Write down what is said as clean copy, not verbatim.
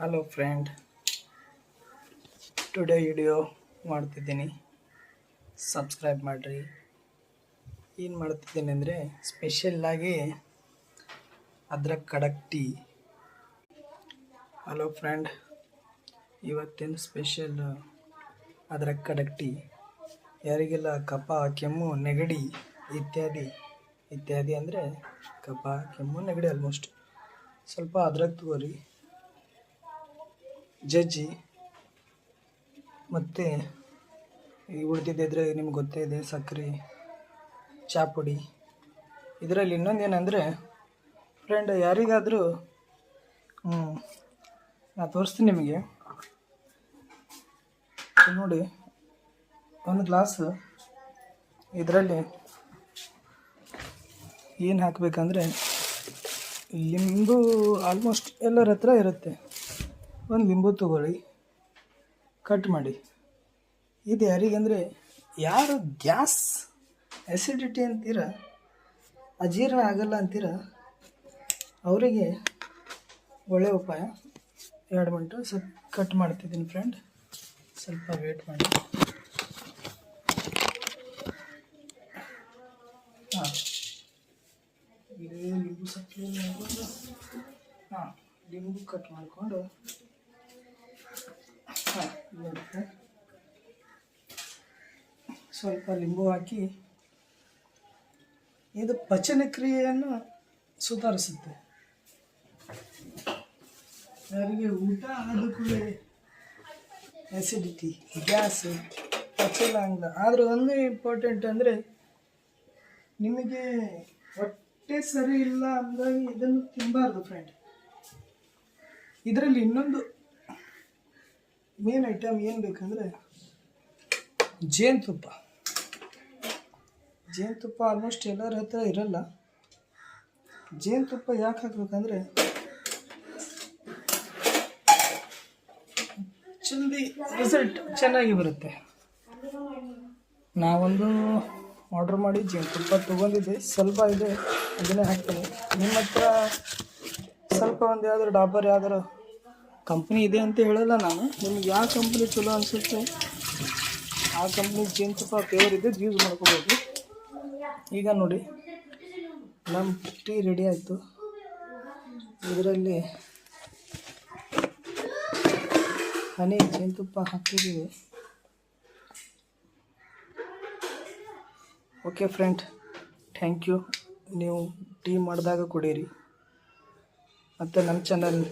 Hello friend, today video ಮಾಡ್ತಿದ್ದೀನಿ. Subscribe ಮಾಡಿರಿ. ಏನು ಮಾಡ್ತಿದ್ದೀನಿ ಅಂದರೆ ಸ್ಪೆಷಲ್ಲಾಗಿ ಅದ್ರಕ್ ಖಡಕ್ ಟೀ. ಹಲೋ ಫ್ರೆಂಡ್, ಇವತ್ತಿನ ಸ್ಪೆಷಲ್ ಅದ್ರಕ್ ಖಡಕ್ ಟೀ. ಯಾರಿಗೆಲ್ಲ ಕಫ, ಕೆಮ್ಮು, ನೆಗಡಿ ಇತ್ಯಾದಿ ಅಂದರೆ ಕಫ, ಕೆಮ್ಮು, ನೆಗಡಿ ಆಲ್ಮೋಸ್ಟ್ ಸ್ವಲ್ಪ ಅದ್ರಕ್ ತಗೋರಿ, ಜಜ್ಜಿ. ಮತ್ತು ಈ ಉಳಿದಿದ್ದರೆ ನಿಮ್ಗೆ ಗೊತ್ತೇ ಇದೆ, ಸಕ್ಕರೆ, ಚಾ ಪುಡಿ. ಇದರಲ್ಲಿ ಇನ್ನೊಂದೇನೆಂದರೆ ಫ್ರೆಂಡ್, ಯಾರಿಗಾದರೂ ನಾನು ತೋರಿಸ್ತೀನಿ ನಿಮಗೆ. ನೋಡಿ, ಒಂದು ಗ್ಲಾಸ್ ಇದರಲ್ಲಿ ಏನು ಹಾಕಬೇಕಂದ್ರೆ ಲಿಂಬು. ಆಲ್ಮೋಸ್ಟ್ ಎಲ್ಲರ ಹತ್ರ ಇರುತ್ತೆ. ಒಂದು ಲಿಂಬು ತಗೊಳ್ಳಿ, ಕಟ್ ಮಾಡಿ. ಇದು ಯಾರಿಗಂದರೆ ಯಾರು ಗ್ಯಾಸ್, ಆ್ಯಸಿಡಿಟಿ ಅಂತೀರ, ಅಜೀರ್ಣ ಆಗಲ್ಲ ಅಂತೀರ, ಅವರಿಗೆ ಒಳ್ಳೆಯ ಉಪಾಯ. 2 ಮಿನಿಟು ಸ್ವಲ್ಪ ಕಟ್ ಮಾಡ್ತಿದ್ದೀನಿ ಫ್ರೆಂಡ್, ಸ್ವಲ್ಪ ವೇಟ್ ಮಾಡಿ. ಹಾಂ, ಲಿಂಬು ಸಕ್ಕರೆ ಮಾಡ್ಕೊಂಡು, ಲಿಂಬು ಕಟ್ ಮಾಡಿಕೊಂಡು, ಸ್ವಲ್ಪ ಲಿಂಬು ಹಾಕಿ. ಇದು ಪಚನ ಕ್ರಿಯೆಯನ್ನು ಸುಧಾರಿಸುತ್ತೆ. ಯಾರಿಗೆ ಊಟ ಆದ ಕೂಡ ಆ್ಯಸಿಡಿಟಿ, ಗ್ಯಾಸ್, ಪಚನ ಆಗಲ್ಲ. ಆದರೆ ಒಂದು ಇಂಪಾರ್ಟೆಂಟ್ ಅಂದರೆ, ನಿಮಗೆ ಹೊಟ್ಟೆ ಸರಿ ಇಲ್ಲ ಅಂದಾಗ ಇದನ್ನು ತಿನ್ನಬಾರ್ದು ಫ್ರೆಂಡ್. ಇದರಲ್ಲಿ ಇನ್ನೊಂದು ಮೇನ್ ಐಟಮ್ ಏನು ಬೇಕಂದರೆ ಜೇನುತುಪ್ಪ. ಆಲ್ಮೋಸ್ಟ್ ಎಲ್ಲರ ಹತ್ರ ಇರಲ್ಲ. ಜೇನುತುಪ್ಪ ಯಾಕೆ ಹಾಕ್ಬೇಕಂದ್ರೆ ರಿಸಲ್ಟ್ ಚೆನ್ನಾಗಿ ಬರುತ್ತೆ. ನಾವೊಂದು ಆರ್ಡ್ರ್ ಮಾಡಿ ಜೇನುತುಪ್ಪ ತೊಗೊಂಡಿದ್ದೆ, ಸ್ವಲ್ಪ ಇದೆ, ಅದನ್ನೇ ಹಾಕ್ತೀನಿ. ನಿಮ್ಮ ಹತ್ರ ಸ್ವಲ್ಪ ಒಂದು ಯಾವ್ದಾರು ಡಾಬರ್, ಯಾವ್ದಾರು ಕಂಪ್ನಿ ಇದೆ ಅಂತ ಹೇಳಲ್ಲ ನಾನು. ನಿಮ್ಗೆ ಯಾವ ಕಂಪ್ನಿ ಚಲೋ ಅನಿಸುತ್ತೆ ಆ ಕಂಪ್ನಿ ಜೇನುತುಪ್ಪ ಫೇವರ್ ಇದ್ದು ಯೂಸ್ ಮಾಡ್ಕೋಬೋದು. ಈಗ ನೋಡಿ, ನಮ್ಮ ಟೀ ರೆಡಿ ಆಯಿತು. ಇದರಲ್ಲಿ ಹನಿ ಜೇನುತುಪ್ಪ ಹಾಕಿದ್ದೀವಿ. Okay friend, thank you. ನೀವು ಟೀ ಮಾಡಿದಾಗ ಕುಡೀರಿ. ಮತ್ತು ನಮ್ಮ ಚಾನಲ್